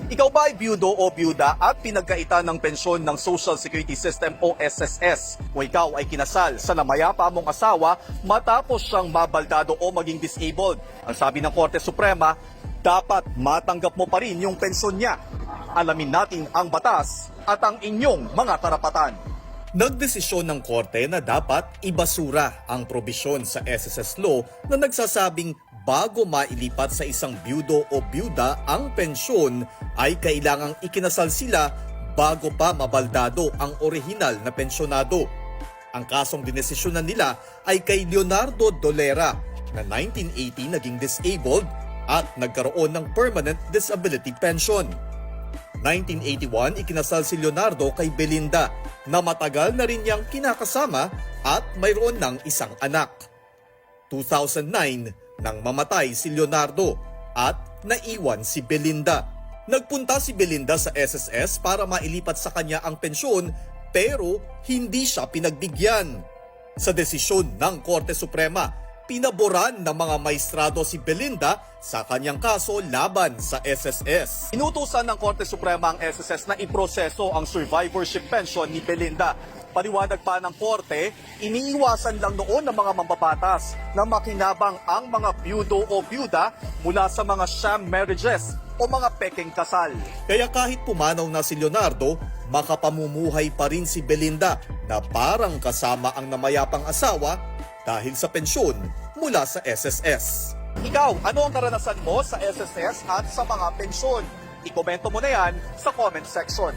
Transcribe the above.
Ikaw ba ay byudo o byuda at pinagkaitan ng pensyon ng Social Security System o SSS? O ikaw ay kinasal sa namayapa mong asawa matapos siyang mabaldado o maging disabled? Ang sabi ng Korte Suprema, dapat matanggap mo pa rin yung pensyon niya. Alamin natin ang batas at ang inyong mga karapatan. Nagdesisyon ng korte na dapat ibasura ang probisyon sa SSS law na nagsasabing bago mailipat sa isang byudo o byuda ang pensyon ay kailangang ikinasal sila bago pa mabaldado ang orihinal na pensyonado. Ang kasong dinesisyonan nila ay kay Leonardo Dolera na 1980 naging disabled at nagkaroon ng permanent disability pension. 1981, ikinasal si Leonardo kay Belinda na matagal na rin niyang kinakasama at mayroon ng isang anak. 2009, nang mamatay si Leonardo at naiwan si Belinda. Nagpunta si Belinda sa SSS para mailipat sa kanya ang pensyon pero hindi siya pinagbigyan. Sa desisyon ng Korte Suprema, pinaboran ng mga maestrado si Belinda sa kanyang kaso laban sa SSS. Inutusan ng Korte Suprema ang SSS na iproseso ang survivorship pension ni Belinda. Paliwanag pa ng Korte, iniiwasan lang noon ng mga mambabatas na makinabang ang mga byudo o byuda mula sa mga sham marriages o mga pekeng kasal. Kaya kahit pumanaw na si Leonardo, makapamumuhay pa rin si Belinda na parang kasama ang namayapang asawa dahil sa pensyon mula sa SSS. Ikaw, ano ang karanasan mo sa SSS at sa mga pensyon? I-komento mo na yan sa comment section.